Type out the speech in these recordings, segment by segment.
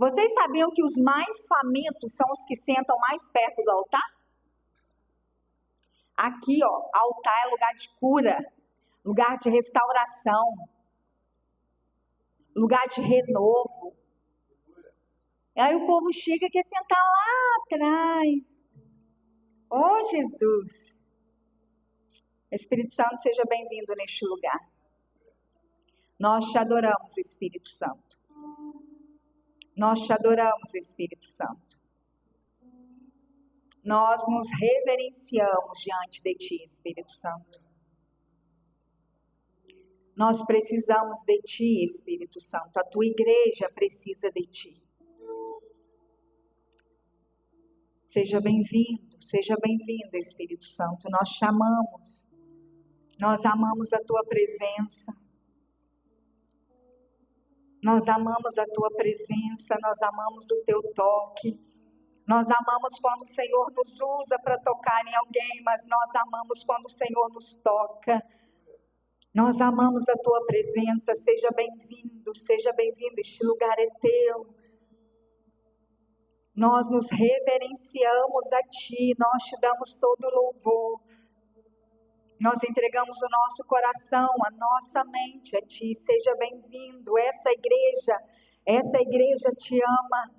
Vocês sabiam que os mais famintos são os que sentam mais perto do altar? Aqui, ó, altar é lugar de cura, lugar de restauração, lugar de renovo. Aí o povo chega e quer sentar lá atrás. Oh, Jesus! Espírito Santo, seja bem-vindo neste lugar. Nós te adoramos, Espírito Santo. Nós te adoramos, Espírito Santo. Nós nos reverenciamos diante de ti, Espírito Santo. Nós precisamos de ti, Espírito Santo. A tua igreja precisa de ti. Seja bem-vindo, Espírito Santo. Nós te amamos. Nós amamos a tua presença. Nós amamos a tua presença, nós amamos o teu toque. Nós amamos quando o Senhor nos usa para tocar em alguém, mas nós amamos quando o Senhor nos toca. Nós amamos a tua presença. Seja bem-vindo, este lugar é teu. Nós nos reverenciamos a ti, nós te damos todo louvor. Nós entregamos o nosso coração, a nossa mente a ti. Seja bem-vindo. Essa igreja te ama.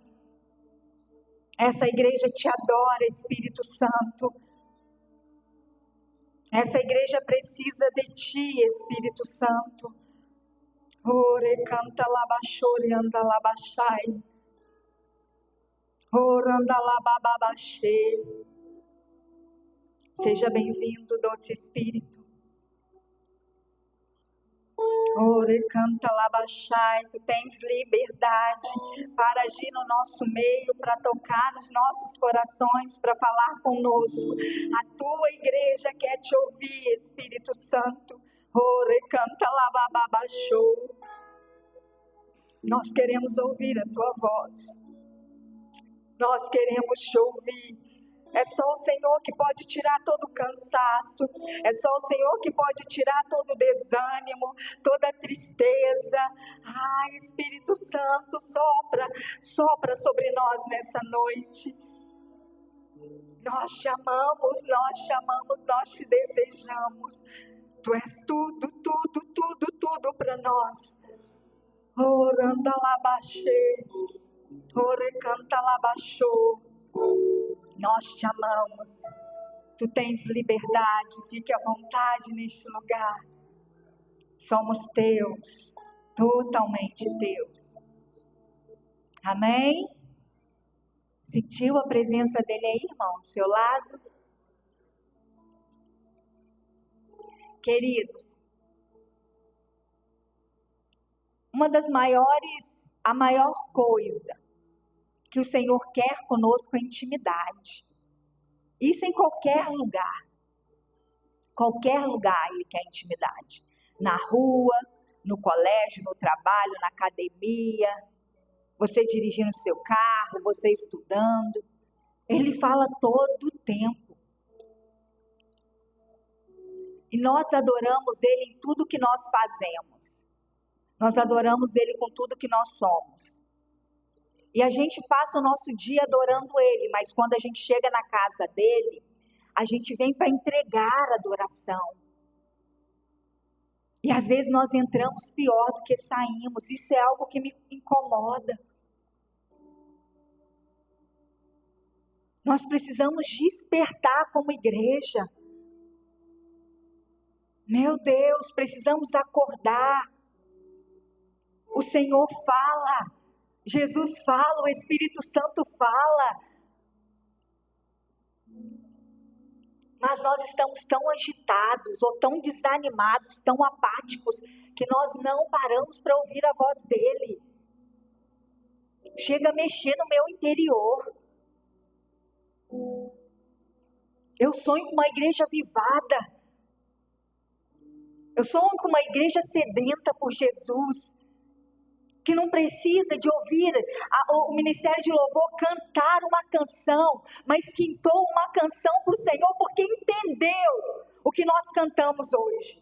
Essa igreja te adora, Espírito Santo. Essa igreja precisa de ti, Espírito Santo. Ore canta labachore anda labachai. Oranda labababaxê. Seja bem-vindo, doce Espírito. Ore canta labachai. Tu tens liberdade para agir no nosso meio, para tocar nos nossos corações, para falar conosco. A tua igreja quer te ouvir, Espírito Santo. Ore canta labababaxô. Nós queremos ouvir a tua voz. Nós queremos te ouvir. É só o Senhor que pode tirar todo o cansaço. É só o Senhor que pode tirar todo o desânimo, toda a tristeza. Ai, Espírito Santo, sopra sobre nós nessa noite. Nós te amamos, nós te desejamos. Tu és tudo para nós. Oranda labaxê, ore canta labaxô. Nós te amamos. Tu tens liberdade, fique à vontade neste lugar. Somos teus, totalmente teus. Amém? Sentiu a presença dele aí, irmão, do seu lado? Queridos, a maior coisa que o Senhor quer conosco é intimidade. Isso em qualquer lugar. Qualquer lugar Ele quer intimidade. Na rua, no colégio, no trabalho, na academia, você dirigindo o seu carro, você estudando. Ele fala todo o tempo. E nós adoramos Ele em tudo que nós fazemos. Nós adoramos Ele com tudo que nós somos. E a gente passa o nosso dia adorando Ele, mas quando a gente chega na casa dEle, a gente vem para entregar a adoração. E às vezes nós entramos pior do que saímos. Isso é algo que me incomoda. Nós precisamos despertar como igreja. Meu Deus, precisamos acordar. O Senhor fala. Jesus fala, o Espírito Santo fala. Mas nós estamos tão agitados, ou tão desanimados, tão apáticos, que nós não paramos para ouvir a voz dEle. Chega a mexer no meu interior. Eu sonho com uma igreja avivada. Eu sonho com uma igreja sedenta por Jesus, que não precisa de ouvir o Ministério de Louvor cantar uma canção, mas que entoa uma canção para o Senhor, porque entendeu o que nós cantamos hoje.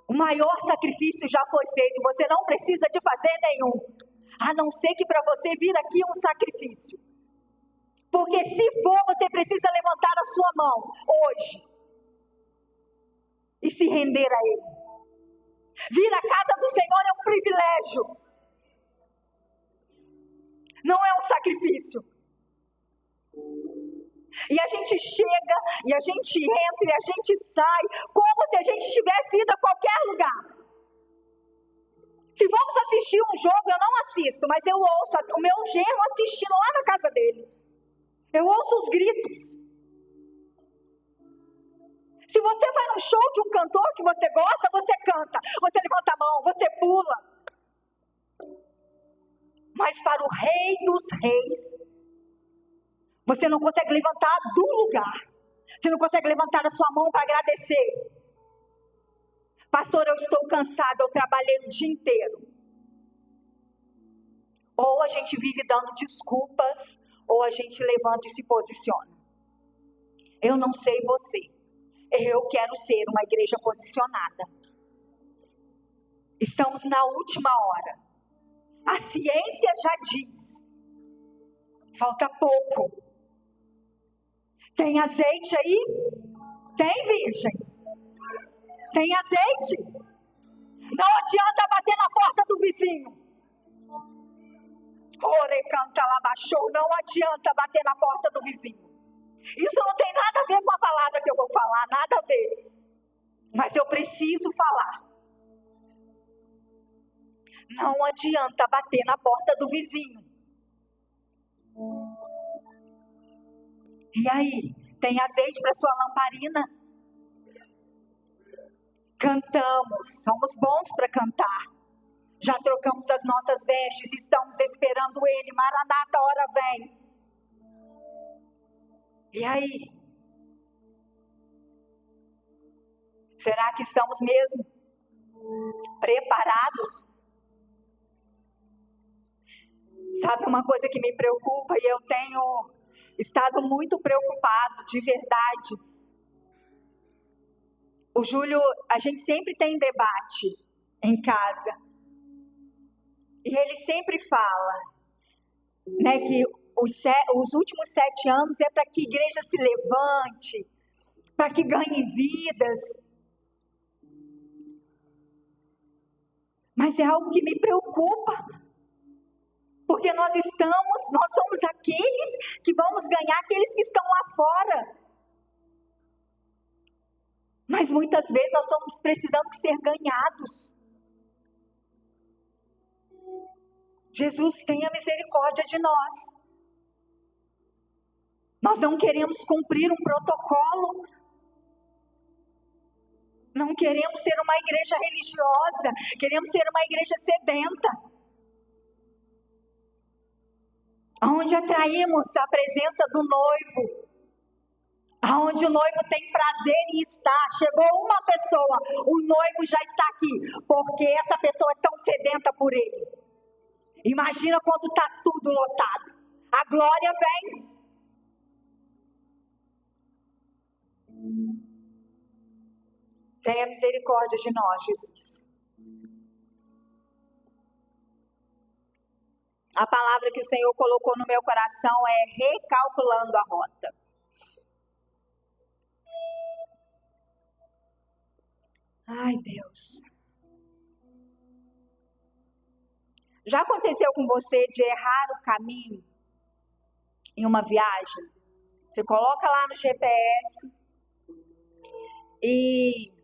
O maior sacrifício já foi feito, você não precisa de fazer nenhum. A não ser que para você vir aqui um sacrifício. Porque se for, você precisa levantar a sua mão hoje e se render a Ele. Vir à casa do Senhor é um privilégio. Não é um sacrifício. E a gente chega, e a gente entra, e a gente sai, como se a gente tivesse ido a qualquer lugar. Se vamos assistir um jogo, eu não assisto, mas eu ouço o meu genro assistindo lá na casa dele. Eu ouço os gritos. Se você vai num show de um cantor que você gosta, você canta, você levanta a mão, você pula. Mas para o Rei dos Reis, você não consegue levantar do lugar. Você não consegue levantar a sua mão para agradecer. Pastor, eu estou cansado, eu trabalhei o dia inteiro. Ou a gente vive dando desculpas, ou a gente levanta e se posiciona. Eu não sei você. Eu quero ser uma igreja posicionada. Estamos na última hora. A ciência já diz. Falta pouco. Tem azeite aí? Tem, virgem. Tem azeite. Não adianta bater na porta do vizinho. Ore, canta, labaixou. Não adianta bater na porta do vizinho. Isso não tem nada a ver com a palavra que eu vou falar, nada a ver. Mas eu preciso falar. Não adianta bater na porta do vizinho. E aí, tem azeite para sua lamparina? Cantamos, somos bons para cantar. Já trocamos as nossas vestes, estamos esperando Ele. Maranata, hora vem. E aí? Será que estamos mesmo preparados? Sabe uma coisa que me preocupa e eu tenho estado muito preocupado, de verdade. O Júlio, a gente sempre tem debate em casa. E ele sempre fala, né, que os últimos 7 anos é para que a igreja se levante, para que ganhe vidas. Mas é algo que me preocupa. Porque nós somos aqueles que vamos ganhar, aqueles que estão lá fora. Mas muitas vezes nós estamos precisando ser ganhados. Jesus tenha misericórdia de nós. Nós não queremos cumprir um protocolo. Não queremos ser uma igreja religiosa. Queremos ser uma igreja sedenta. Onde atraímos a presença do noivo. Onde o noivo tem prazer em estar. Chegou uma pessoa, o noivo já está aqui. Porque essa pessoa é tão sedenta por ele. Imagina quando está tudo lotado. A glória vem. Tenha misericórdia de nós, Jesus. A palavra que o Senhor colocou no meu coração é recalculando a rota. Ai, Deus. Já aconteceu com você de errar o caminho em uma viagem? Você coloca lá no GPS e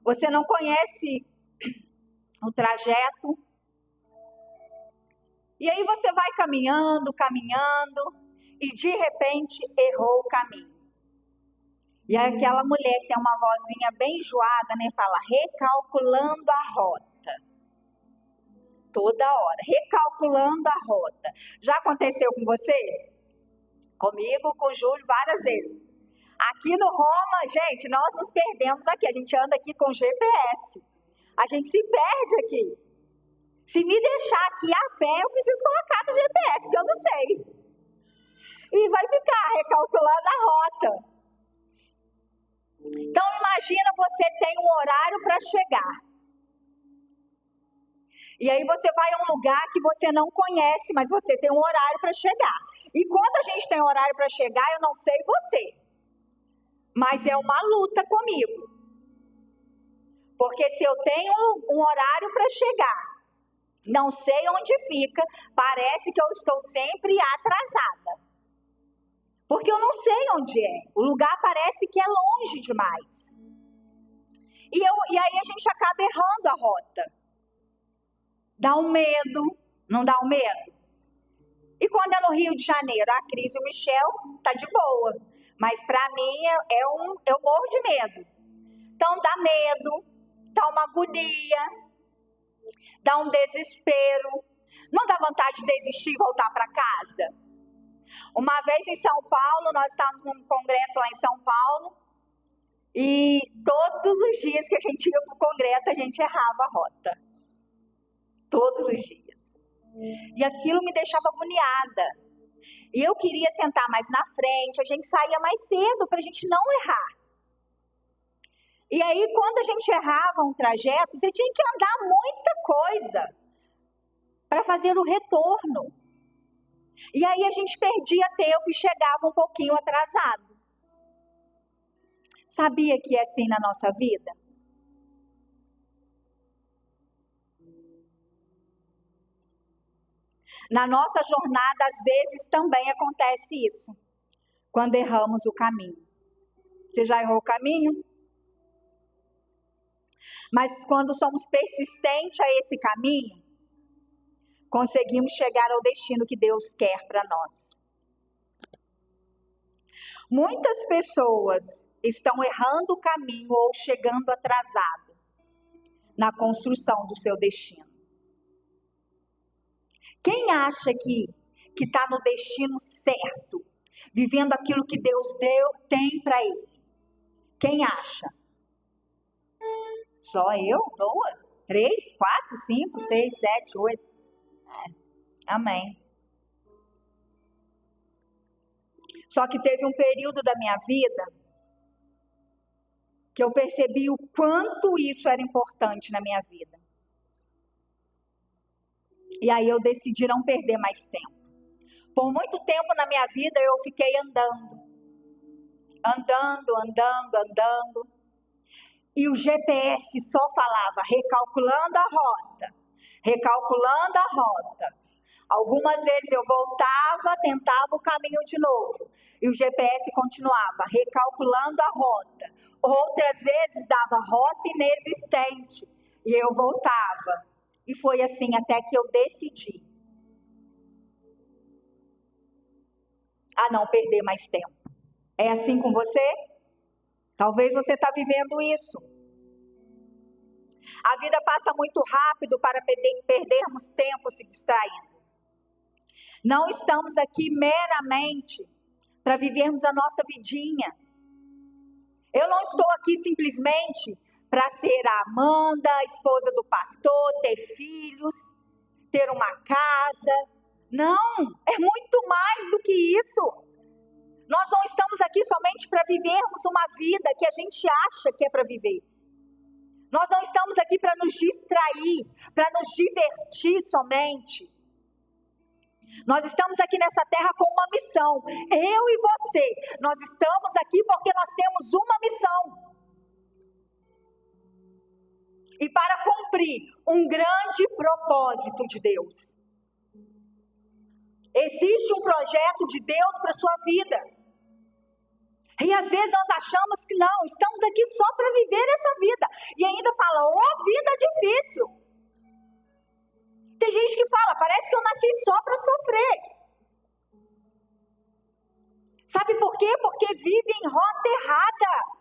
você não conhece o trajeto. E aí você vai caminhando e de repente errou o caminho. E aí aquela mulher que tem uma vozinha bem enjoada, né, fala recalculando a rota. Toda hora, recalculando a rota. Já aconteceu com você? Comigo, com o Júlio, várias vezes. Aqui no Roma, gente, nós nos perdemos aqui. A gente anda aqui com GPS. A gente se perde aqui. Se me deixar aqui a pé, eu preciso colocar no GPS, porque eu não sei. E vai ficar recalculando a rota. Então, imagina você tem um horário para chegar. E aí você vai a um lugar que você não conhece, mas você tem um horário para chegar. E quando a gente tem horário para chegar, eu não sei você, mas é uma luta comigo. Porque se eu tenho um horário para chegar, não sei onde fica, parece que eu estou sempre atrasada. Porque eu não sei onde é. O lugar parece que é longe demais. E aí a gente acaba errando a rota. Dá um medo, não dá um medo? E quando é no Rio de Janeiro, a Cris e o Michel tá de boa. Mas para mim eu morro de medo. Então dá medo, dá uma agonia, dá um desespero. Não dá vontade de desistir e voltar para casa? Uma vez em São Paulo, nós estávamos num congresso lá em São Paulo. E todos os dias que a gente ia para o congresso, a gente errava a rota. Todos os dias. E aquilo me deixava agoniada. E eu queria sentar mais na frente, a gente saía mais cedo para a gente não errar. E aí, quando a gente errava um trajeto, você tinha que andar muita coisa para fazer o retorno. E aí a gente perdia tempo e chegava um pouquinho atrasado. Sabia que é assim na nossa vida? Na nossa jornada, às vezes, também acontece isso. Quando erramos o caminho. Você já errou o caminho? Mas quando somos persistentes a esse caminho, conseguimos chegar ao destino que Deus quer para nós. Muitas pessoas estão errando o caminho ou chegando atrasado na construção do seu destino. Quem acha que está no destino certo, vivendo aquilo que Deus tem para ele? Quem acha? Só eu? 2, 3, 4, 5, 6, 7, 8. Amém. Só que teve um período da minha vida que eu percebi o quanto isso era importante na minha vida. E aí eu decidi não perder mais tempo. Por muito tempo na minha vida eu fiquei andando. E o GPS só falava recalculando a rota. Algumas vezes eu voltava, tentava o caminho de novo. E o GPS continuava recalculando a rota. Outras vezes dava rota inexistente. E eu voltava. E foi assim até que eu decidi a não perder mais tempo. É assim com você? Talvez você está vivendo isso. A vida passa muito rápido para perdermos tempo se distraindo. Não estamos aqui meramente para vivermos a nossa vidinha. Eu não estou aqui simplesmente para ser a Amanda, a esposa do pastor, ter filhos, ter uma casa. Não, é muito mais do que isso. Nós não estamos aqui somente para vivermos uma vida que a gente acha que é para viver. Nós não estamos aqui para nos distrair, para nos divertir somente. Nós estamos aqui nessa terra com uma missão. Eu e você, nós estamos aqui porque nós temos uma missão. E para cumprir um grande propósito de Deus. Existe um projeto de Deus para a sua vida. E às vezes nós achamos que não, estamos aqui só para viver essa vida. E ainda fala, vida difícil. Tem gente que fala, parece que eu nasci só para sofrer. Sabe por quê? Porque vive em rota errada.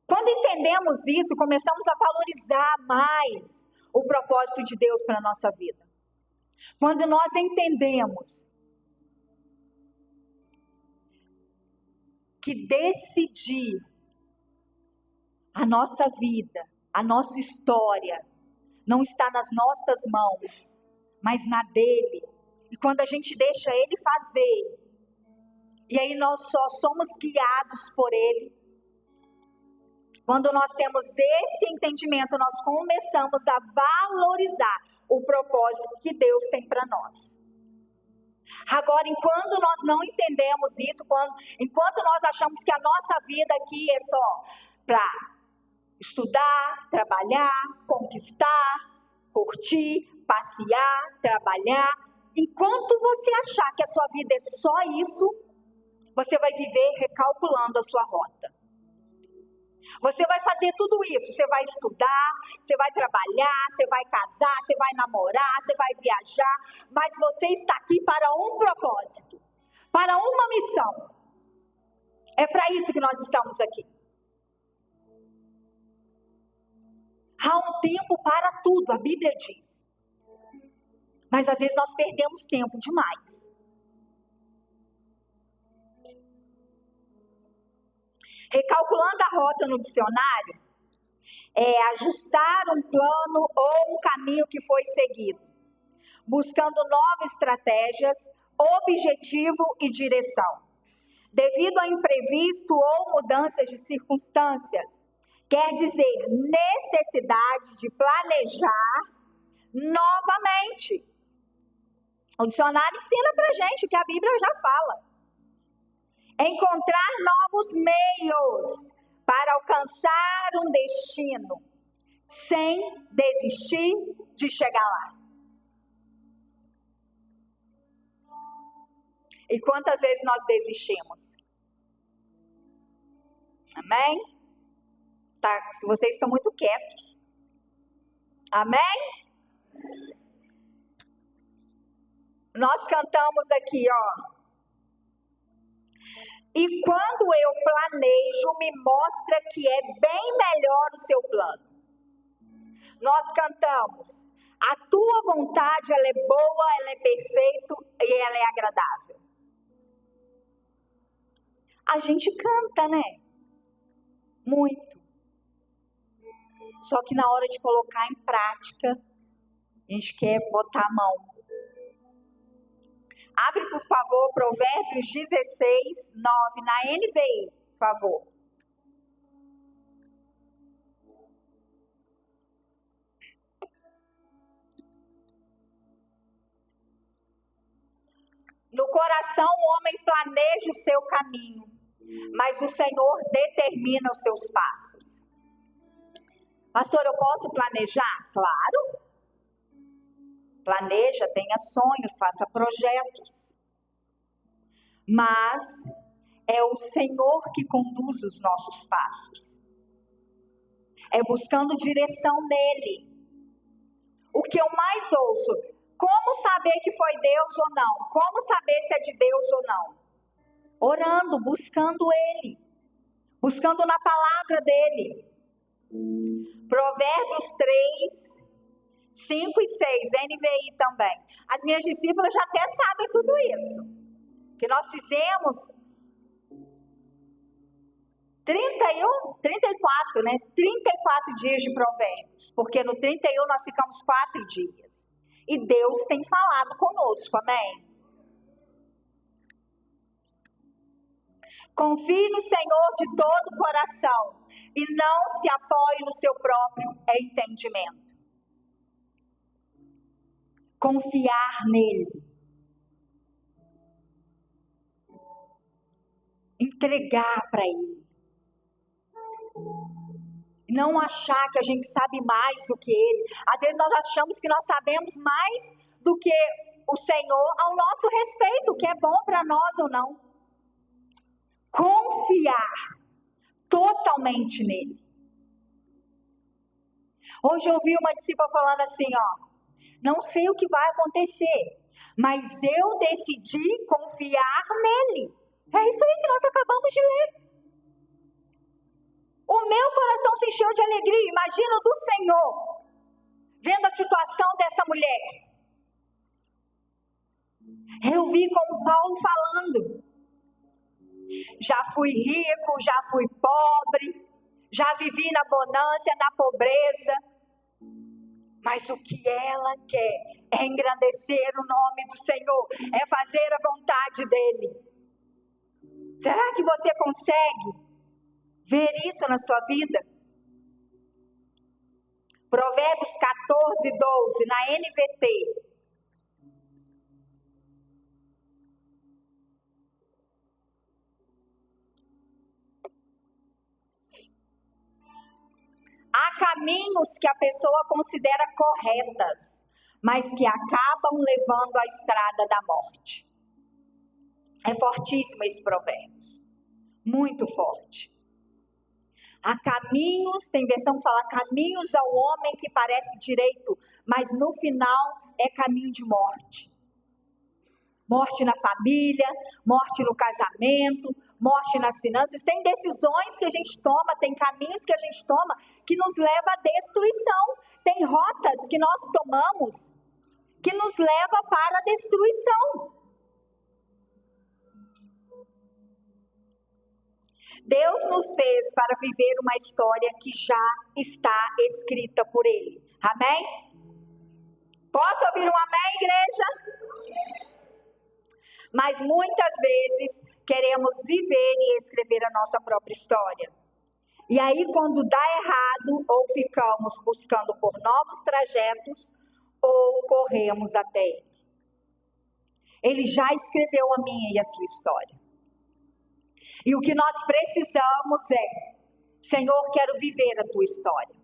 Quando entendemos isso, começamos a valorizar mais o propósito de Deus para a nossa vida. Quando nós entendemos que decidir a nossa vida, a nossa história, não está nas nossas mãos, mas na dele. E quando a gente deixa ele fazer, e aí nós só somos guiados por ele, Quando nós temos esse entendimento, nós começamos a valorizar o propósito que Deus tem para nós. Agora, enquanto nós não entendemos isso, enquanto nós achamos que a nossa vida aqui é só para estudar, trabalhar, conquistar, curtir, passear, trabalhar, enquanto você achar que a sua vida é só isso, você vai viver recalculando a sua rota. Você vai fazer tudo isso, você vai estudar, você vai trabalhar, você vai casar, você vai namorar, você vai viajar, mas você está aqui para um propósito, para uma missão. É para isso que nós estamos aqui. Há um tempo para tudo, a Bíblia diz. Mas às vezes nós perdemos tempo demais. Recalculando a rota no dicionário é ajustar um plano ou um caminho que foi seguido, buscando novas estratégias, objetivo e direção. Devido a imprevisto ou mudanças de circunstâncias, quer dizer necessidade de planejar novamente. O dicionário ensina pra gente o que a Bíblia já fala. Encontrar novos meios para alcançar um destino, sem desistir de chegar lá. E quantas vezes nós desistimos? Amém? Tá, vocês estão muito quietos. Amém? Nós cantamos aqui, ó. E quando eu planejo, me mostra que é bem melhor o seu plano. Nós cantamos, a tua vontade, ela é boa, ela é perfeita e ela é agradável. A gente canta, né? Muito. Só que na hora de colocar em prática, a gente quer botar a mão. Abre, por favor, Provérbios 16, 9, na NVI, por favor. No coração o homem planeja o seu caminho, mas o Senhor determina os seus passos. Pastor, eu posso planejar? Claro. Planeja, tenha sonhos, faça projetos. Mas é o Senhor que conduz os nossos passos. É buscando direção nele. O que eu mais ouço, como saber que foi Deus ou não? Como saber se é de Deus ou não? Orando, buscando ele. Buscando na palavra dele. Provérbios 3, 5 e 6, NVI também. As minhas discípulas já até sabem tudo isso. Que nós fizemos 34, né? 34 dias de provérbios. Porque no 31 nós ficamos 4 dias. E Deus tem falado conosco, amém? Confie no Senhor de todo o coração. E não se apoie no seu próprio entendimento. Confiar nele. Entregar para ele. Não achar que a gente sabe mais do que ele. Às vezes nós achamos que nós sabemos mais do que o Senhor ao nosso respeito, o que é bom para nós ou não. Confiar totalmente nele. Hoje eu ouvi uma discípula falando assim, ó, não sei o que vai acontecer, mas eu decidi confiar nele. É isso aí que nós acabamos de ler. O meu coração se encheu de alegria, imagino do Senhor, vendo a situação dessa mulher. Eu vi como Paulo falando, já fui rico, já fui pobre, já vivi na bonança, na pobreza, mas o que ela quer é engrandecer o nome do Senhor, é fazer a vontade dele. Será que você consegue ver isso na sua vida? Provérbios 14, 12, na NVT. Há caminhos que a pessoa considera corretas, mas que acabam levando à estrada da morte. É fortíssimo esse provérbio. Muito forte. Há caminhos, tem versão que fala caminhos ao homem que parece direito, mas no final é caminho de morte. Morte na família, morte no casamento, morte nas finanças. Tem decisões que a gente toma, tem caminhos que a gente toma que nos leva à destruição. Tem rotas que nós tomamos que nos leva para a destruição. Deus nos fez para viver uma história que já está escrita por Ele. Amém? Posso ouvir um amém, igreja? Mas muitas vezes queremos viver e escrever a nossa própria história. E aí quando dá errado, ou ficamos buscando por novos trajetos, ou corremos até Ele. Ele já escreveu a minha e a sua história. E o que nós precisamos é, Senhor, quero viver a tua história.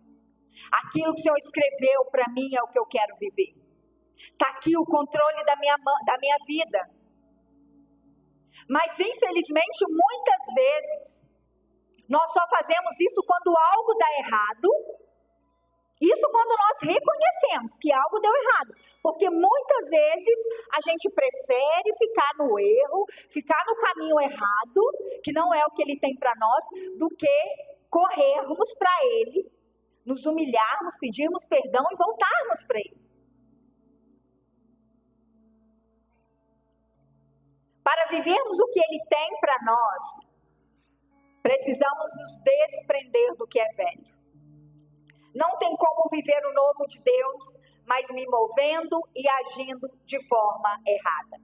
Aquilo que o Senhor escreveu para mim é o que eu quero viver. Está aqui o controle da minha vida. Mas infelizmente, muitas vezes, nós só fazemos isso quando algo dá errado. Isso quando nós reconhecemos que algo deu errado. Porque muitas vezes a gente prefere ficar no erro, ficar no caminho errado, que não é o que Ele tem para nós, do que corrermos para Ele, nos humilharmos, pedirmos perdão e voltarmos para Ele. Para vivermos o que Ele tem para nós, precisamos nos desprender do que é velho. Não tem como viver o novo de Deus, mas me movendo e agindo de forma errada.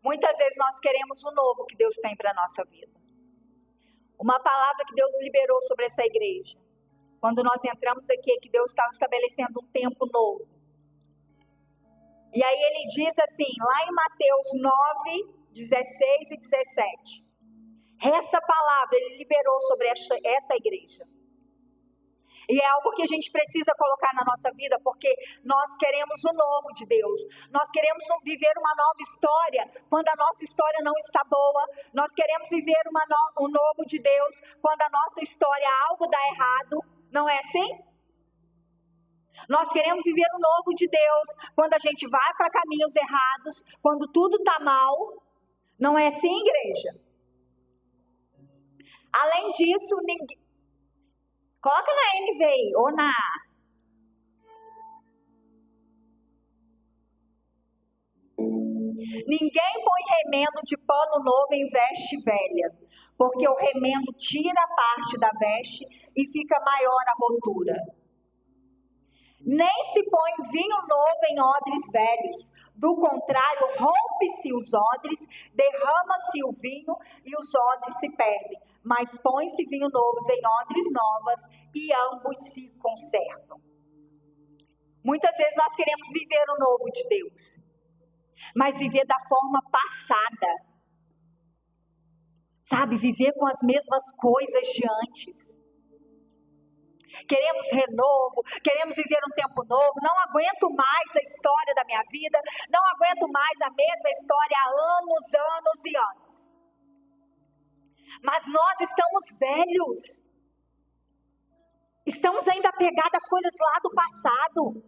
Muitas vezes nós queremos o novo que Deus tem para a nossa vida. Uma palavra que Deus liberou sobre essa igreja. Quando nós entramos aqui, que Deus estava estabelecendo um tempo novo. E aí Ele diz assim, lá em Mateus 9, 16 e 17. Essa palavra Ele liberou sobre essa igreja. E é algo que a gente precisa colocar na nossa vida, porque nós queremos o novo de Deus. Nós queremos viver uma nova história quando a nossa história não está boa. Nós queremos viver um novo de Deus quando a nossa história, algo dá errado. Não é assim? Nós queremos viver o novo de Deus quando a gente vai para caminhos errados, quando tudo está mal. Não é assim, igreja? Além disso, ninguém... Coloca na NVI ou na A. Ninguém põe remendo de pano novo em veste velha, porque o remendo tira parte da veste e fica maior a rotura. Nem se põe vinho novo em odres velhos, do contrário, rompe-se os odres, derrama-se o vinho e os odres se perdem. Mas põe-se vinho novo em odres novas e ambos se conservam. Muitas vezes nós queremos viver o novo de Deus, mas viver da forma passada. Sabe, viver com as mesmas coisas de antes. Queremos renovo, queremos viver um tempo novo. Não aguento mais a história da minha vida, não aguento mais a mesma história há anos, anos e anos. Mas nós estamos velhos. Estamos ainda apegados às coisas lá do passado.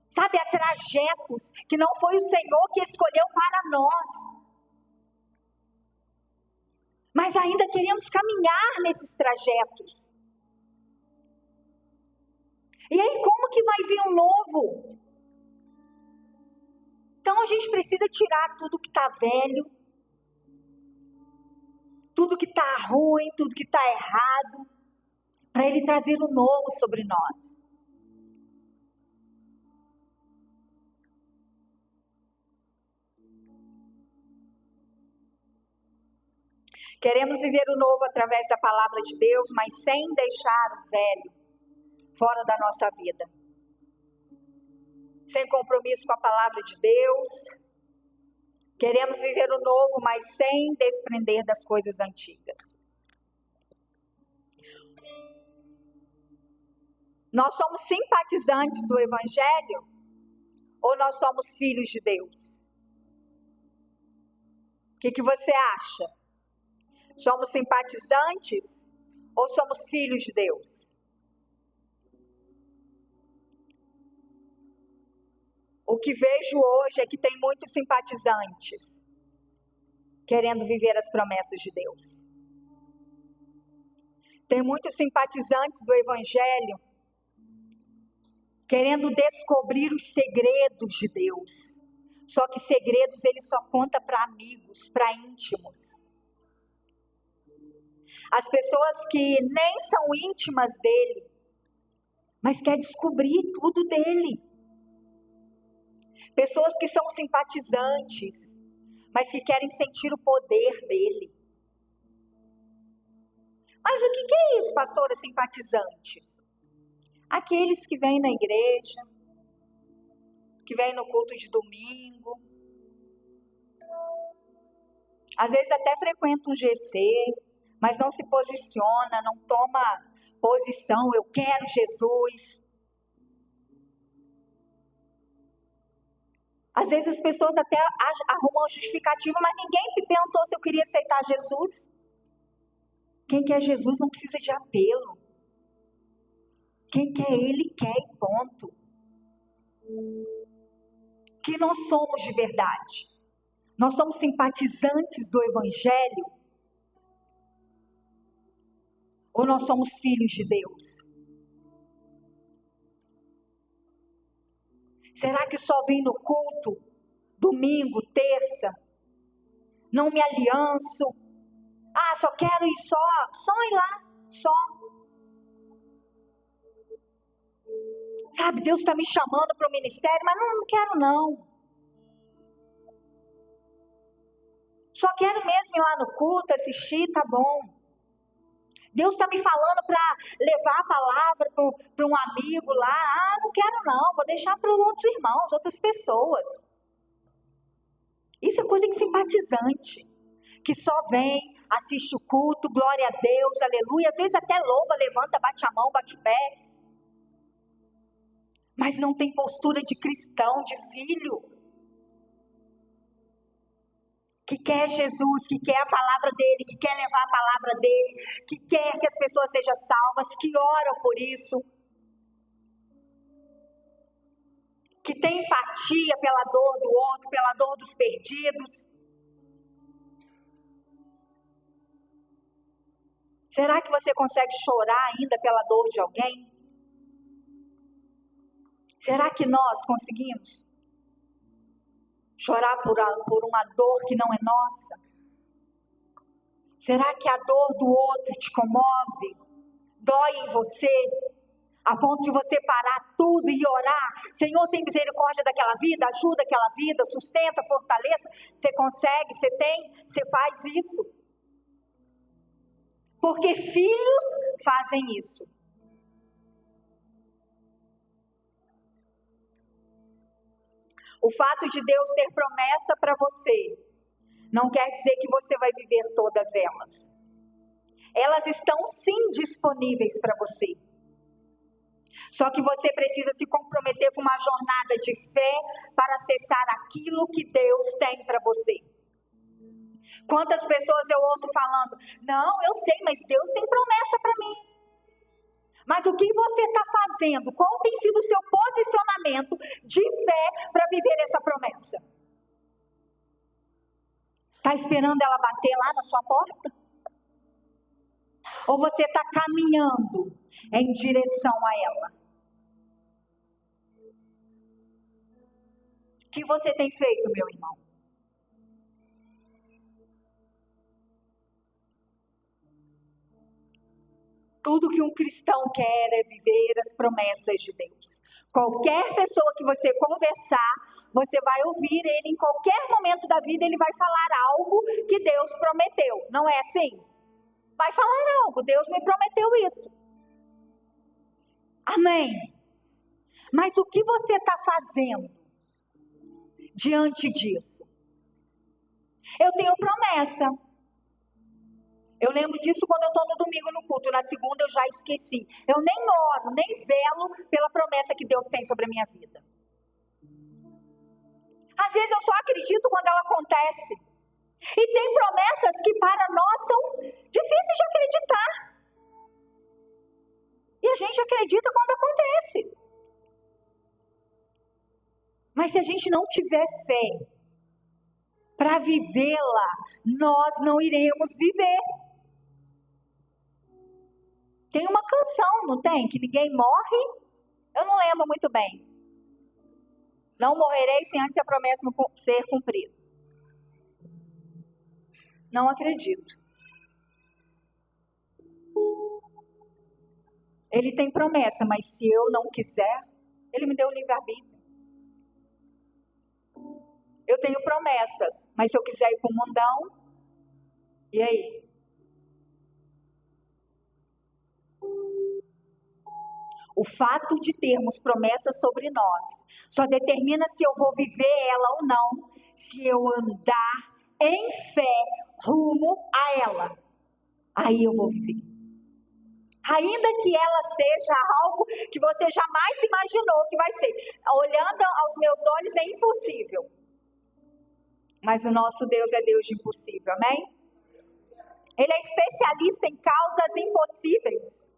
Sabe, a trajetos que não foi o Senhor que escolheu para nós. Mas ainda queremos caminhar nesses trajetos. E aí, como que vai vir um novo? Então a gente precisa tirar tudo que está velho, tudo que está ruim, tudo que está errado, para Ele trazer o novo sobre nós. Queremos viver o novo através da palavra de Deus, mas sem deixar o velho fora da nossa vida. Sem compromisso com a palavra de Deus. Queremos viver o novo, mas sem desprender das coisas antigas. Nós somos simpatizantes do Evangelho ou nós somos filhos de Deus? O que você acha? Somos simpatizantes ou somos filhos de Deus? O que vejo hoje é que tem muitos simpatizantes querendo viver as promessas de Deus. Tem muitos simpatizantes do Evangelho querendo descobrir os segredos de Deus. Só que segredos ele só conta para amigos, para íntimos. As pessoas que nem são íntimas dele, mas quer descobrir tudo dele. Pessoas que são simpatizantes, mas que querem sentir o poder dele. Mas o que é isso, pastora, simpatizantes? Aqueles que vêm na igreja, que vêm no culto de domingo, às vezes até frequenta um GC, mas não se posiciona, não toma posição, eu quero Jesus. Às vezes as pessoas até arrumam justificativa, mas ninguém me perguntou se eu queria aceitar Jesus. Quem quer Jesus não precisa de apelo. Quem quer Ele, quer e ponto. Que nós somos de verdade. Nós somos simpatizantes do Evangelho? Ou nós somos filhos de Deus? Será que só vim no culto, domingo, terça, não me alianço? Só quero ir só ir lá, só. Sabe, Deus está me chamando para o ministério, mas não quero não. Só quero mesmo ir lá no culto, assistir, tá bom. Deus está me falando para levar a palavra para um amigo lá. Não quero não, vou deixar para os outros irmãos, outras pessoas. Isso é coisa de simpatizante, que só vem, assiste o culto, glória a Deus, aleluia. Às vezes até louva, levanta, bate a mão, bate o pé. Mas não tem postura de cristão, de filho. Que quer Jesus, que quer a palavra dele, que quer levar a palavra dele, que quer que as pessoas sejam salvas, que oram por isso. Que tem empatia pela dor do outro, pela dor dos perdidos. Será que você consegue chorar ainda pela dor de alguém? Será que nós conseguimos chorar por uma dor que não é nossa? Será que a dor do outro te comove? Dói em você? A ponto de você parar tudo e orar? Senhor, tem misericórdia daquela vida, ajuda aquela vida, sustenta, fortaleça. Você consegue, você tem, você faz isso. Porque filhos fazem isso. O fato de Deus ter promessa para você não quer dizer que você vai viver todas elas. Elas estão sim disponíveis para você. Só que você precisa se comprometer com uma jornada de fé para acessar aquilo que Deus tem para você. Quantas pessoas eu ouço falando, não, eu sei, mas Deus tem promessa para mim. Mas o que você está fazendo? Qual tem sido o seu posicionamento de fé para viver essa promessa? Está esperando ela bater lá na sua porta? Ou você está caminhando em direção a ela? O que você tem feito, meu irmão? Tudo que um cristão quer é viver as promessas de Deus. Qualquer pessoa que você conversar você vai ouvir ele em qualquer momento da vida, ele vai falar algo que Deus prometeu. Não é assim? Vai falar algo, Deus me prometeu isso. Amém. Mas o que você está fazendo diante disso? Eu tenho promessa. Eu lembro disso quando eu estou no domingo no culto. Na segunda eu já esqueci. Eu nem oro, nem velo pela promessa que Deus tem sobre a minha vida. Às vezes eu só acredito quando ela acontece. E tem promessas que para nós são difíceis de acreditar. E a gente acredita quando acontece. Mas se a gente não tiver fé para vivê-la, nós não iremos viver. Tem uma canção, não tem? Que ninguém morre. Eu não lembro muito bem. Não morrerei sem antes a promessa ser cumprida. Não acredito. Ele tem promessa, mas se eu não quiser, ele me deu o livre-arbítrio. Eu tenho promessas, mas se eu quiser ir para o mundão, e aí? O fato de termos promessas sobre nós só determina se eu vou viver ela ou não, se eu andar em fé rumo a ela. Aí eu vou viver. Ainda que ela seja algo que você jamais imaginou que vai ser. Olhando aos meus olhos é impossível. Mas o nosso Deus é Deus de impossível, amém? Ele é especialista em causas impossíveis.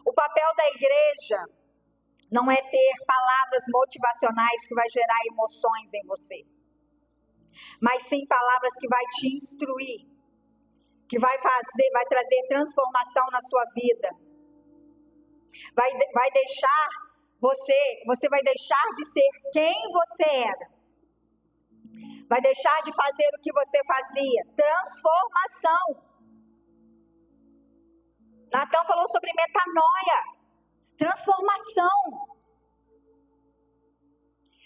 O papel da igreja não é ter palavras motivacionais que vai gerar emoções em você, mas sim palavras que vai te instruir, que vai trazer transformação na sua vida. Vai deixar você vai deixar de ser quem você era. Vai deixar de fazer o que você fazia. Transformação. Natan falou sobre metanoia. Transformação.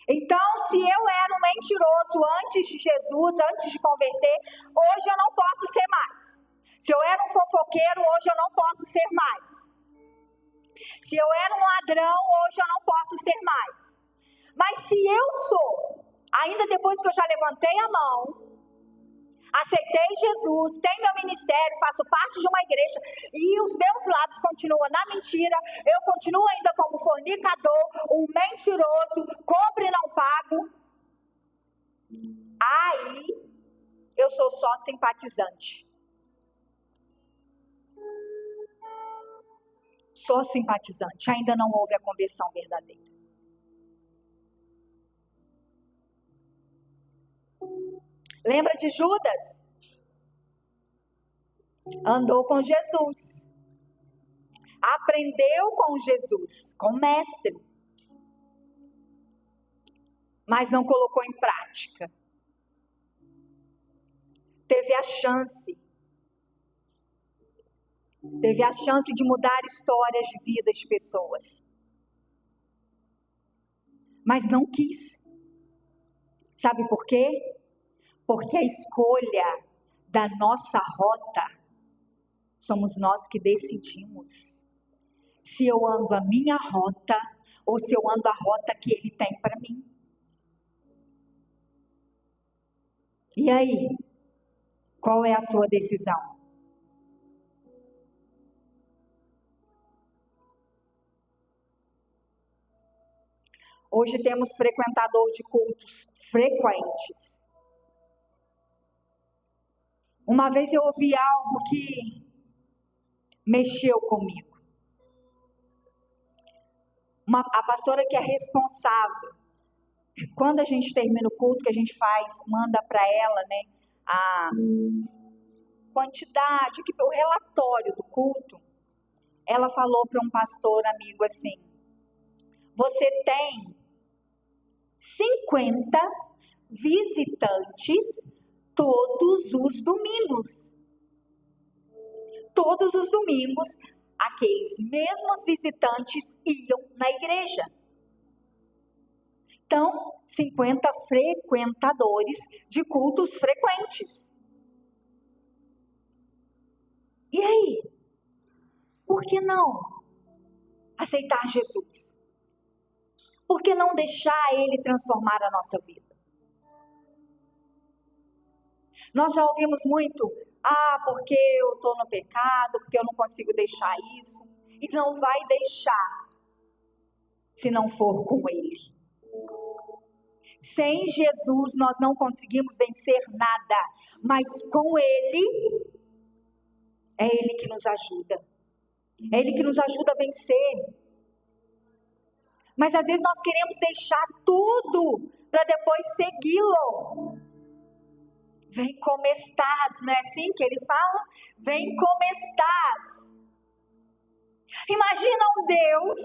Então, se eu era um mentiroso antes de Jesus, antes de converter, hoje eu não posso ser mais. Se eu era um fofoqueiro, hoje eu não posso ser mais. Se eu era um ladrão, hoje eu não posso ser mais. Mas se eu sou, ainda depois que eu já levantei a mão, aceitei Jesus, tenho meu ministério, faço parte de uma igreja e os meus lábios continuam na mentira, eu continuo ainda como fornicador, um mentiroso, compro e não pago, aí eu sou só simpatizante. Sou simpatizante, ainda não houve a conversão verdadeira. Lembra de Judas? Andou com Jesus. Aprendeu com Jesus, com o mestre. Mas não colocou em prática. Teve a chance de mudar histórias de vida de pessoas. Mas não quis. Sabe por quê? Porque a escolha da nossa rota, somos nós que decidimos. Se eu ando a minha rota, ou se eu ando a rota que Ele tem para mim. E aí? Qual é a sua decisão? Hoje temos frequentador de cultos frequentes. Uma vez eu ouvi algo que mexeu comigo. A pastora que é responsável, quando a gente termina o culto que a gente faz, manda para ela, né, a quantidade, o relatório do culto, ela falou para um pastor amigo assim: você tem 50 visitantes todos os domingos. Todos os domingos, aqueles mesmos visitantes iam na igreja. Então, 50 frequentadores de cultos frequentes. E aí? Por que não aceitar Jesus? Por que não deixar Ele transformar a nossa vida? Nós já ouvimos muito, porque eu estou no pecado, porque eu não consigo deixar isso. E não vai deixar, se não for com Ele. Sem Jesus nós não conseguimos vencer nada, mas com Ele, é Ele que nos ajuda. É Ele que nos ajuda a vencer. Mas às vezes nós queremos deixar tudo para depois segui-lo. Vem como estás, não é assim que ele fala? Vem como estás. Imagina um Deus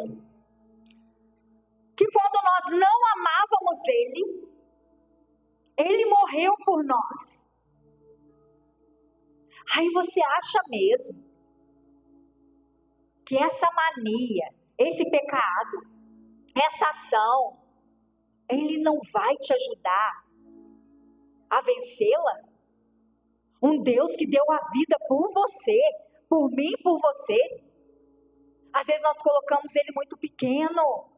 que quando nós não amávamos Ele morreu por nós. Aí você acha mesmo que essa mania, esse pecado, essa ação, Ele não vai te ajudar a vencê-la? Um Deus que deu a vida por você, por mim, por você. Às vezes nós colocamos Ele muito pequeno.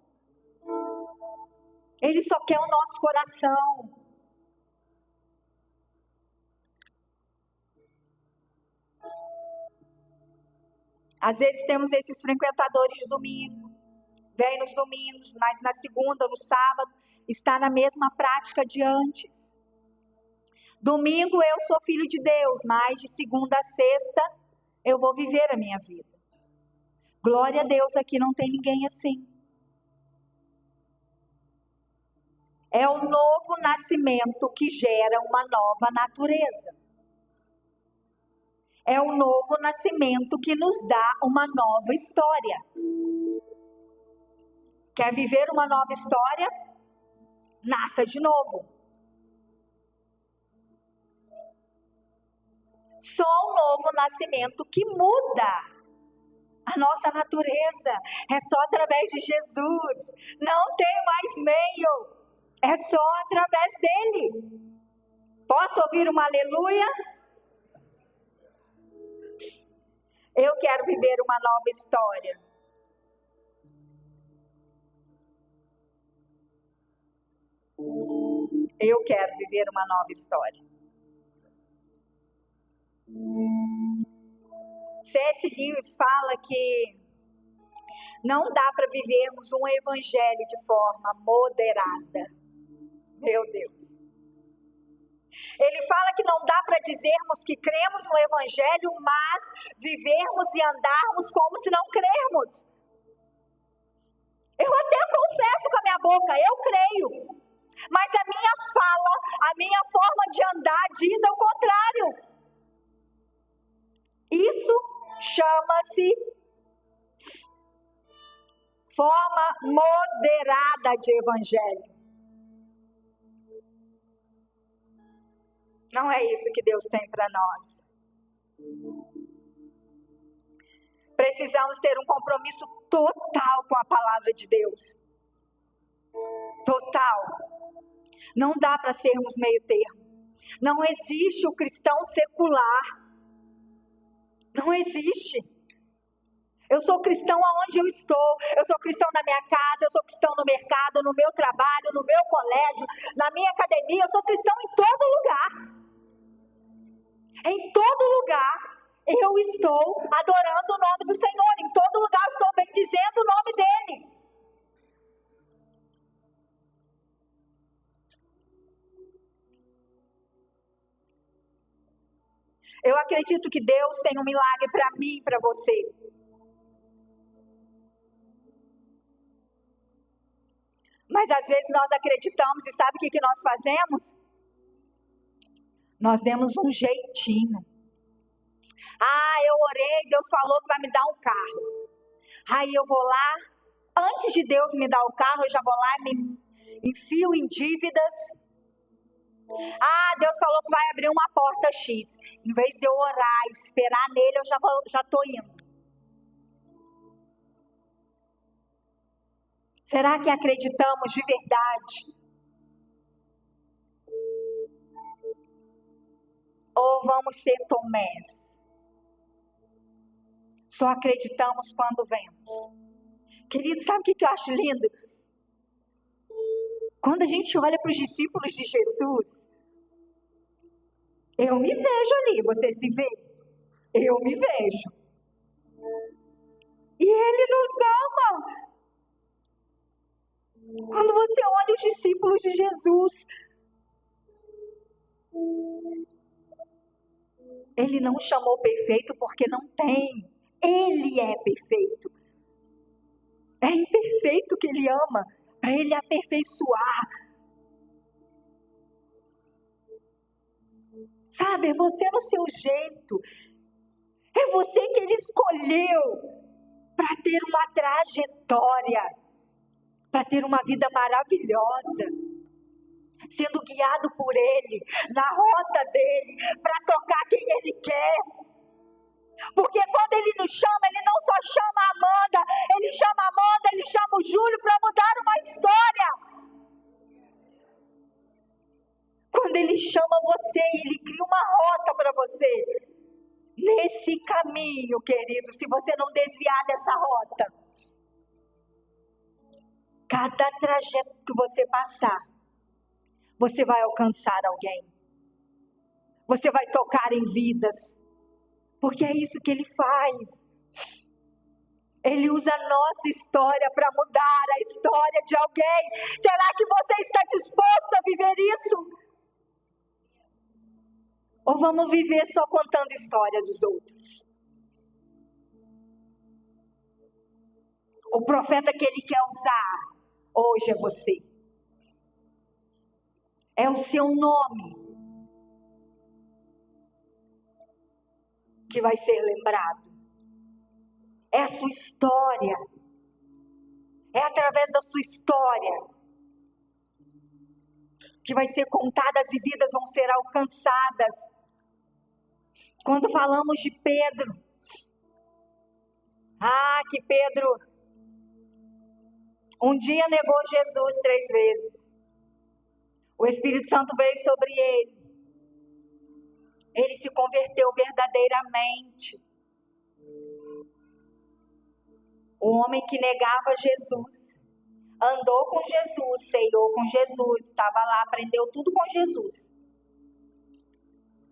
Ele só quer o nosso coração. Às vezes temos esses frequentadores de domingo. Vem nos domingos, mas na segunda, no sábado, está na mesma prática de antes. Domingo eu sou filho de Deus, mas de segunda a sexta eu vou viver a minha vida. Glória a Deus, aqui não tem ninguém assim. É o novo nascimento que gera uma nova natureza. É o novo nascimento que nos dá uma nova história. Quer viver uma nova história? Nasça de novo. Só um novo nascimento que muda a nossa natureza. É só através de Jesus. Não tem mais meio. É só através dele. Posso ouvir uma aleluia? Eu quero viver uma nova história. Eu quero viver uma nova história. C.S. Lewis fala que não dá para vivermos um evangelho de forma moderada. Meu Deus. Ele fala que não dá para dizermos que cremos no evangelho, mas vivermos e andarmos como se não crermos. Eu até confesso com a minha boca, eu creio. Mas a minha fala, a minha forma de andar diz ao contrário. Isso chama-se forma moderada de evangelho. Não é isso que Deus tem para nós. Precisamos ter um compromisso total com a palavra de Deus. Total. Não dá para sermos meio termo. Não existe o cristão secular. Não existe. Eu sou cristão aonde eu estou. Eu sou cristão na minha casa. Eu sou cristão no mercado, no meu trabalho, no meu colégio, na minha academia. Eu sou cristão em todo lugar. Em todo lugar eu estou adorando o nome do Senhor. Em todo lugar eu estou bendizendo o nome dEle. Eu acredito que Deus tem um milagre para mim e para você. Mas às vezes nós acreditamos e sabe o que nós fazemos? Nós demos um jeitinho. Eu orei, Deus falou que vai me dar um carro. Aí eu vou lá, antes de Deus me dar o carro, eu já vou lá e me enfio em dívidas. Deus falou que vai abrir uma porta X. Em vez de eu orar, esperar nele, eu já estou indo. Será que acreditamos de verdade? Ou vamos ser Tomés? Só acreditamos quando vemos. Querido, sabe o que eu acho lindo? Quando a gente olha para os discípulos de Jesus, eu me vejo ali, você se vê? Eu me vejo. E Ele nos ama. Quando você olha os discípulos de Jesus, Ele não chamou perfeito porque não tem. Ele é perfeito. É imperfeito que Ele ama, para Ele aperfeiçoar. Sabe, é você no seu jeito. É você que Ele escolheu para ter uma trajetória, para ter uma vida maravilhosa, sendo guiado por Ele, na rota dEle, para tocar quem Ele quer. Porque quando Ele nos chama, Ele não só chama a Amanda, Ele chama o Júlio para mudar uma história. Quando Ele chama você, Ele cria uma rota para você. Nesse caminho, querido, se você não desviar dessa rota, cada trajeto que você passar, você vai alcançar alguém. Você vai tocar em vidas. Porque é isso que Ele faz. Ele usa a nossa história para mudar a história de alguém. Será que você está disposto a viver isso? Ou vamos viver só contando a história dos outros? O profeta que Ele quer usar hoje é você. É o seu nome que vai ser lembrado. É a sua história. É através da sua história que vai ser contadas e vidas vão ser alcançadas. Quando falamos de Pedro, que Pedro um dia negou Jesus 3 vezes. O Espírito Santo veio sobre ele. Ele se converteu verdadeiramente. O homem que negava Jesus, andou com Jesus, ceou com Jesus, estava lá, aprendeu tudo com Jesus.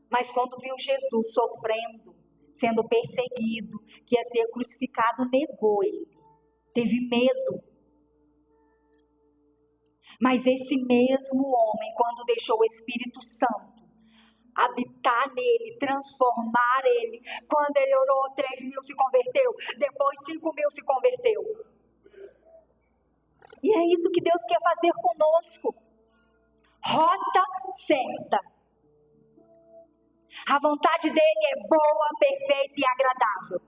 Mas quando viu Jesus sofrendo, sendo perseguido, que ia ser crucificado, negou ele. Teve medo. Mas esse mesmo homem, quando deixou o Espírito Santo habitar nele, transformar ele, quando ele orou, 3.000 se converteu, depois 5.000 se converteu. E é isso que Deus quer fazer conosco. Rota certa. A vontade dele é boa, perfeita e agradável.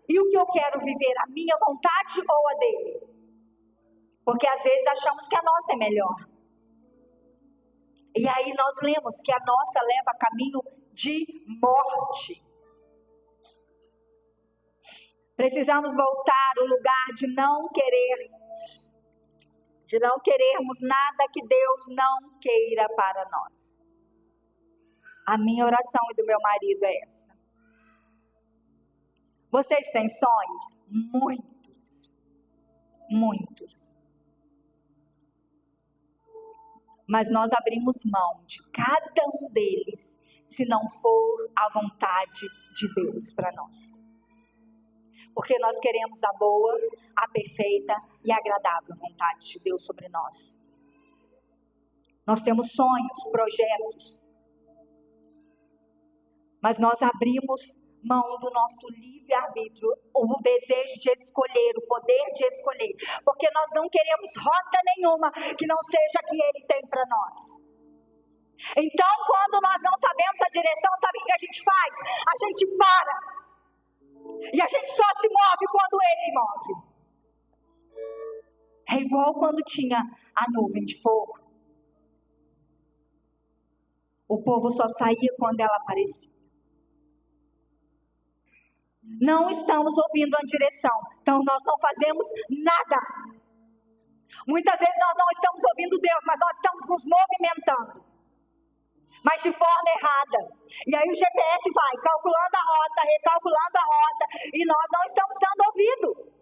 E o que eu quero viver, a minha vontade ou a dele? Porque às vezes achamos que a nossa é melhor. E aí nós lemos que a nossa leva a caminho de morte. Precisamos voltar ao lugar de não querermos nada que Deus não queira para nós. A minha oração e do meu marido é essa. Vocês têm sonhos? Muitos. Muitos. Mas nós abrimos mão de cada um deles, se não for a vontade de Deus para nós. Porque nós queremos a boa, a perfeita e agradável vontade de Deus sobre nós. Nós temos sonhos, projetos. Mas nós abrimos mão do nosso livre-arbítrio, o desejo de escolher, o poder de escolher. Porque nós não queremos rota nenhuma que não seja a que Ele tem para nós. Então, quando nós não sabemos a direção, sabe o que a gente faz? A gente para. E a gente só se move quando Ele move. É igual quando tinha a nuvem de fogo. O povo só saía quando ela aparecia. Não estamos ouvindo a direção, então nós não fazemos nada. Muitas vezes nós não estamos ouvindo Deus, mas nós estamos nos movimentando, mas de forma errada. E aí o GPS vai calculando a rota, recalculando a rota, e nós não estamos dando ouvido.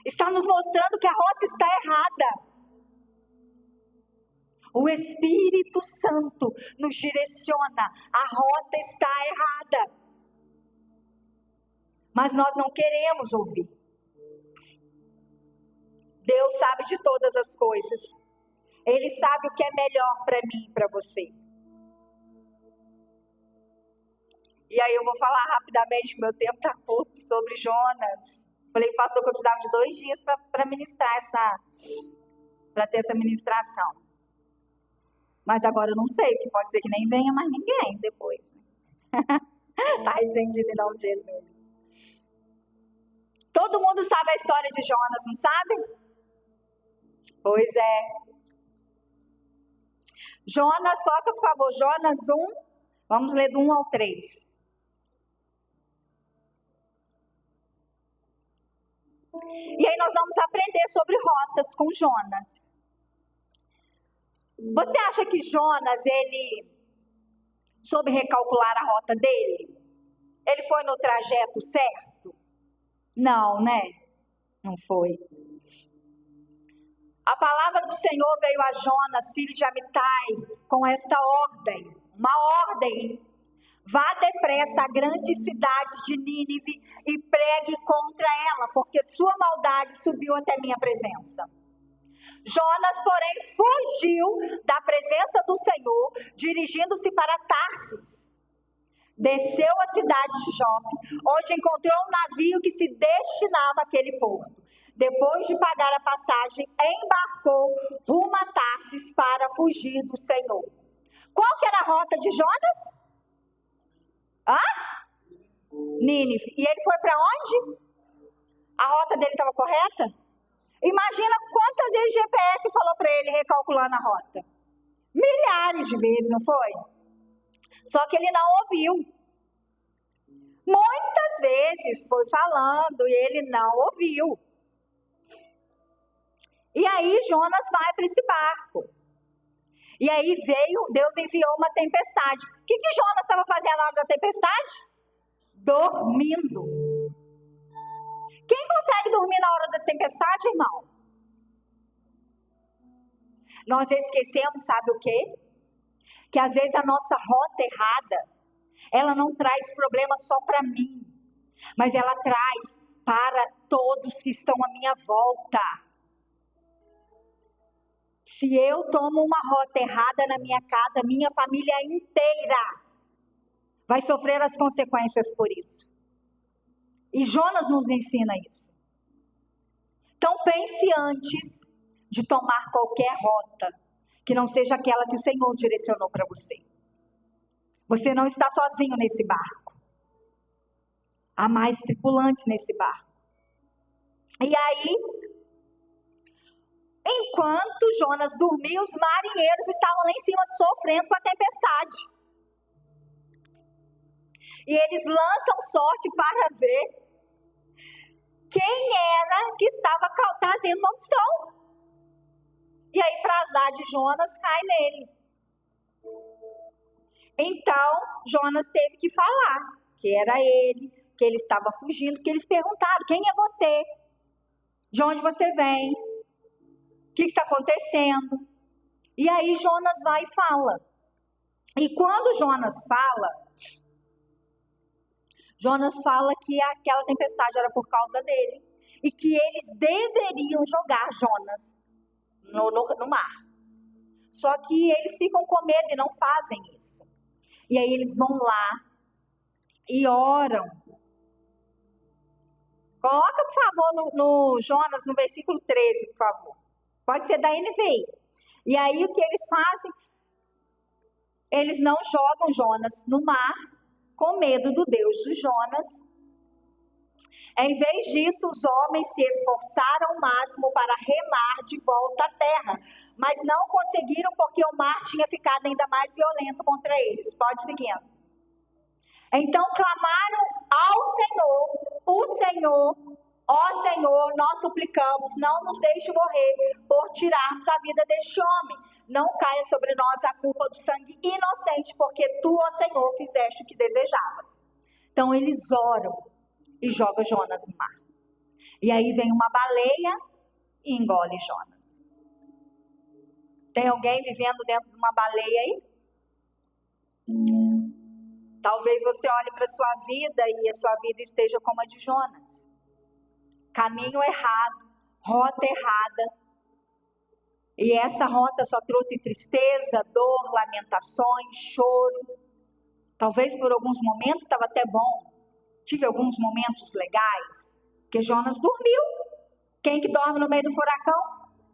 Está nos mostrando que a rota está errada. O Espírito Santo nos direciona, a rota está errada. Mas nós não queremos ouvir. Deus sabe de todas as coisas. Ele sabe o que é melhor para mim e para você. E aí eu vou falar rapidamente, que meu tempo está curto, sobre Jonas. Falei, pastor, que eu precisava de 2 dias para ministrar para ter essa ministração. Mas agora eu não sei, que pode ser que nem venha mais ninguém depois. Está repreendido em nome de Jesus. Todo mundo sabe a história de Jonas, não sabe? Pois é. Jonas, coloca por favor, Jonas 1, vamos ler do 1 ao 3. E aí nós vamos aprender sobre rotas com Jonas. Você acha que Jonas, ele soube recalcular a rota dele? Ele foi no trajeto certo? Não, né? Não foi. A palavra do Senhor veio a Jonas, filho de Amitai, com esta ordem. Uma ordem. Vá depressa à grande cidade de Nínive e pregue contra ela, porque sua maldade subiu até minha presença. Jonas, porém, fugiu da presença do Senhor, dirigindo-se para Tarsis. Desceu à cidade de Jope, onde encontrou um navio que se destinava àquele porto. Depois de pagar a passagem, embarcou rumo a Tarsis para fugir do Senhor. Qual que era a rota de Jonas? Nínive. E ele foi para onde? A rota dele estava correta? Imagina quantas vezes o GPS falou para ele recalculando a rota. Milhares de vezes, não foi? Só que ele não ouviu. Muitas vezes foi falando e ele não ouviu. E aí Jonas vai para esse barco. E aí Deus enviou uma tempestade. O que Jonas estava fazendo na hora da tempestade? Dormindo. Quem consegue dormir na hora da tempestade, irmão? Nós esquecemos, sabe o quê? Que às vezes a nossa rota errada, ela não traz problema só para mim, mas ela traz para todos que estão à minha volta. Se eu tomo uma rota errada na minha casa, minha família inteira vai sofrer as consequências por isso. E Jonas nos ensina isso. Então pense antes de tomar qualquer rota que não seja aquela que o Senhor direcionou para você. Você não está sozinho nesse barco. Há mais tripulantes nesse barco. E aí, enquanto Jonas dormia, os marinheiros estavam lá em cima sofrendo com a tempestade. E eles lançam sorte para ver quem era que estava trazendo maldição. E aí, para azar de Jonas, cai nele. Então, Jonas teve que falar que era ele, que ele estava fugindo, que eles perguntaram, quem é você? De onde você vem? O que está acontecendo? E aí Jonas vai e fala. E quando Jonas fala que aquela tempestade era por causa dele. E que eles deveriam jogar Jonas no mar. Só que eles ficam com medo e não fazem isso. E aí eles vão lá e oram. Coloca, por favor, no Jonas, no versículo 13, por favor. Pode ser da NVI. E aí o que eles fazem? Eles não jogam Jonas no mar com medo do Deus de Jonas. Em vez disso, os homens se esforçaram ao máximo para remar de volta à terra, mas não conseguiram porque o mar tinha ficado ainda mais violento contra eles. Pode seguir. Então clamaram ao Senhor, o Senhor Ó Senhor, nós suplicamos, não nos deixe morrer por tirarmos a vida deste homem. Não caia sobre nós a culpa do sangue inocente, porque tu, ó Senhor, fizeste o que desejavas. Então eles oram e jogam Jonas no mar. E aí vem uma baleia e engole Jonas. Tem alguém vivendo dentro de uma baleia aí? Talvez você olhe para a sua vida e a sua vida esteja como a de Jonas. Caminho errado, rota errada. E essa rota só trouxe tristeza, dor, lamentações, choro. Talvez por alguns momentos estava até bom. Tive alguns momentos legais. Porque Jonas dormiu. Quem que dorme no meio do furacão?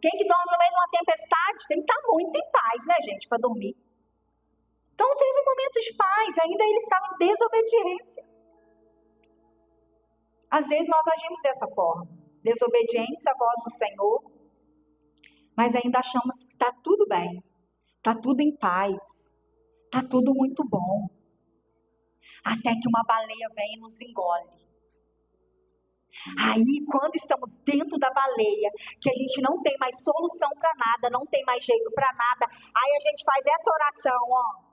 Quem que dorme no meio de uma tempestade? Tem que estar muito em paz, né, gente, para dormir. Então teve momentos de paz, ainda ele estava em desobediência. Às vezes nós agimos dessa forma, desobedientes à voz do Senhor, mas ainda achamos que está tudo bem, está tudo em paz, está tudo muito bom. Até que uma baleia vem e nos engole. Aí, quando estamos dentro da baleia, que a gente não tem mais solução para nada, não tem mais jeito para nada, aí a gente faz essa oração, ó.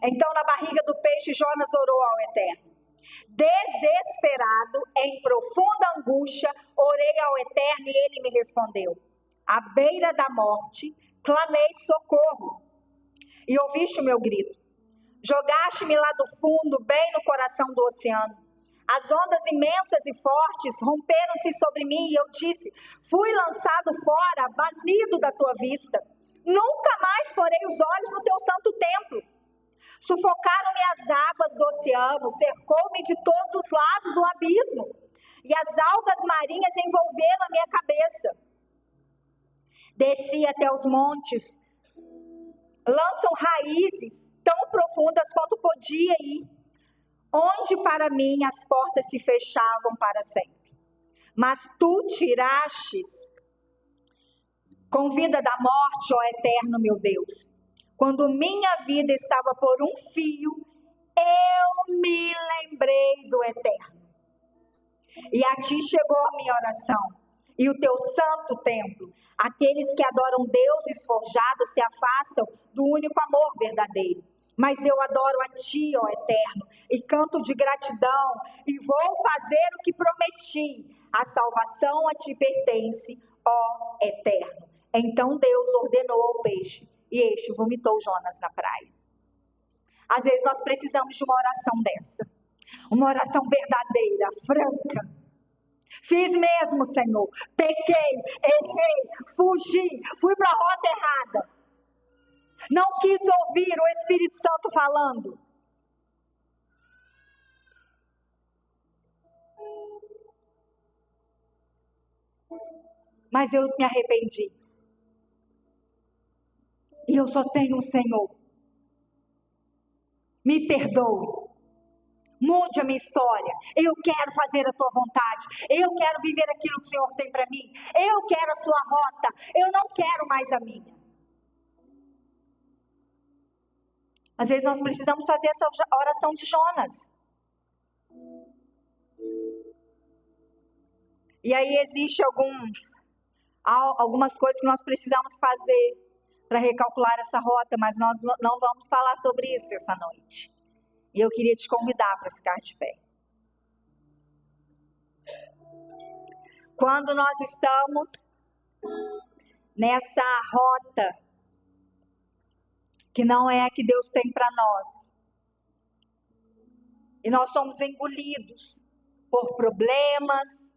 Então, na barriga do peixe, Jonas orou ao Eterno. Desesperado, em profunda angústia, orei ao Eterno e ele me respondeu. À beira da morte, clamei socorro. E ouviste o meu grito. Jogaste-me lá do fundo, bem no coração do oceano. As ondas imensas e fortes romperam-se sobre mim e eu disse, fui lançado fora, banido da tua vista. Nunca mais porei os olhos no teu santo templo. Sufocaram-me as águas do oceano, cercou-me de todos os lados o abismo, e as algas marinhas envolveram a minha cabeça. Desci até os montes, lançam raízes tão profundas quanto podia ir, onde para mim as portas se fechavam para sempre. Mas tu tirastes com vida da morte, ó Eterno meu Deus. Quando minha vida estava por um fio, eu me lembrei do Eterno. E a ti chegou a minha oração e o teu santo templo. Aqueles que adoram deuses forjados se afastam do único amor verdadeiro. Mas eu adoro a ti, ó Eterno, e canto de gratidão, e vou fazer o que prometi. A salvação a ti pertence, ó Eterno. Então Deus ordenou ao peixe, e este vomitou Jonas na praia. Às vezes nós precisamos de uma oração dessa. Uma oração verdadeira, franca. Fiz mesmo, Senhor. Pequei, errei, fugi, fui para a rota errada. Não quis ouvir o Espírito Santo falando. Mas eu me arrependi. E eu só tenho o Senhor. Me perdoe. Mude a minha história. Eu quero fazer a tua vontade. Eu quero viver aquilo que o Senhor tem para mim. Eu quero a sua rota. Eu não quero mais a minha. Às vezes nós precisamos fazer essa oração de Jonas. E aí existe algumas coisas que nós precisamos fazer para recalcular essa rota, mas nós não vamos falar sobre isso essa noite. E eu queria te convidar para ficar de pé. Quando nós estamos nessa rota que não é a que Deus tem para nós, e nós somos engolidos por problemas,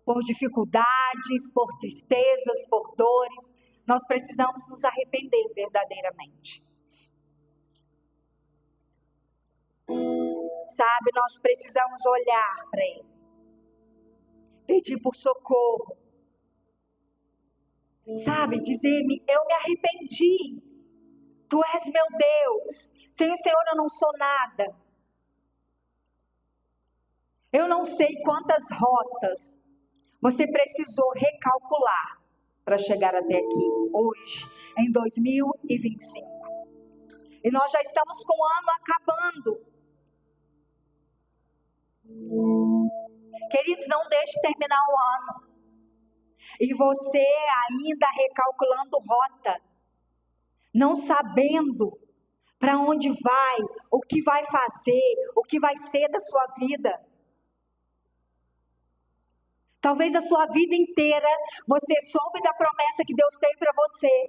por dificuldades, por tristezas, por dores, nós precisamos nos arrepender verdadeiramente. Sabe, nós precisamos olhar para Ele, pedir por socorro. Sabe, dizer-me, eu me arrependi, Tu és meu Deus, sem o Senhor eu não sou nada. Eu não sei quantas rotas você precisou recalcular para chegar até aqui, hoje, em 2025. E nós já estamos com o ano acabando. Queridos, não deixe terminar o ano e você ainda recalculando rota, não sabendo para onde vai, o que vai fazer, o que vai ser da sua vida. Talvez a sua vida inteira você soube da promessa que Deus tem para você,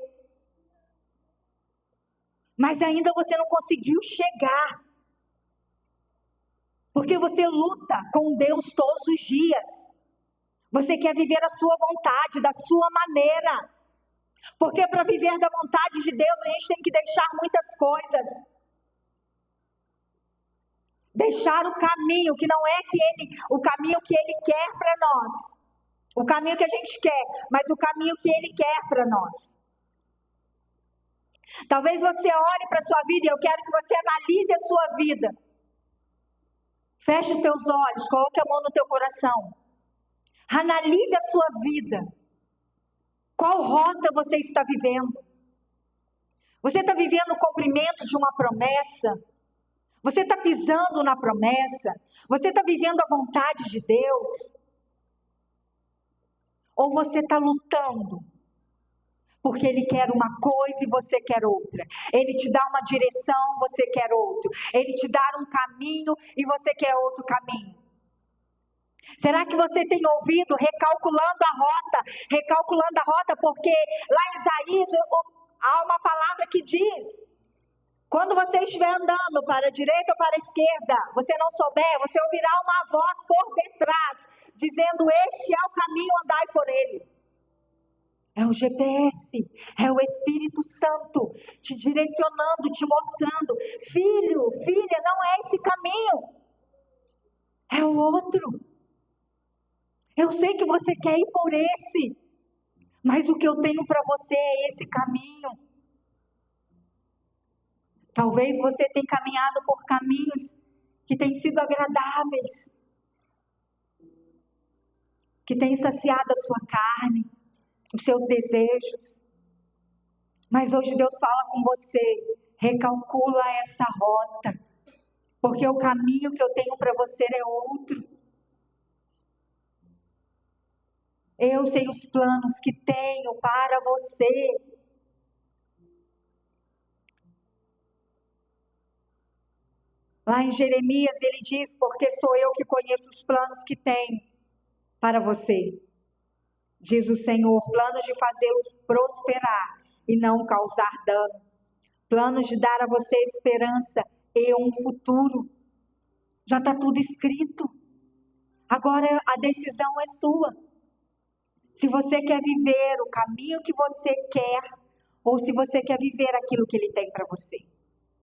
mas ainda você não conseguiu chegar, porque você luta com Deus todos os dias. Você quer viver a sua vontade, da sua maneira. Porque para viver da vontade de Deus, a gente tem que deixar muitas coisas. Deixar o caminho, que não é o caminho que Ele quer para nós. O caminho que a gente quer, mas o caminho que Ele quer para nós. Talvez você olhe para a sua vida, e eu quero que você analise a sua vida. Feche os teus olhos, coloque a mão no teu coração. Analise a sua vida. Qual rota você está vivendo? Você está vivendo o cumprimento de uma promessa? Você está pisando na promessa? Você está vivendo a vontade de Deus? Ou você está lutando? Porque Ele quer uma coisa e você quer outra. Ele te dá uma direção, você quer outro. Ele te dá um caminho e você quer outro caminho. Será que você tem ouvido recalculando a rota, porque lá em Isaías há uma palavra que diz: quando você estiver andando para a direita ou para a esquerda, você não souber, você ouvirá uma voz por detrás, dizendo: este é o caminho, andai por ele. É o GPS, é o Espírito Santo te direcionando, te mostrando: filho, filha, não é esse caminho, é o outro. Eu sei que você quer ir por esse, mas o que eu tenho para você é esse caminho. Talvez você tenha caminhado por caminhos que têm sido agradáveis, que têm saciado a sua carne, os seus desejos. Mas hoje Deus fala com você: recalcula essa rota, porque o caminho que eu tenho para você é outro. Eu sei os planos que tenho para você. Lá em Jeremias ele diz: porque sou eu que conheço os planos que tenho para você, diz o Senhor, planos de fazê-los prosperar e não causar dano, planos de dar a você esperança e um futuro. Já está tudo escrito. Agora a decisão é sua. Se você quer viver o caminho que você quer, ou se você quer viver aquilo que Ele tem para você.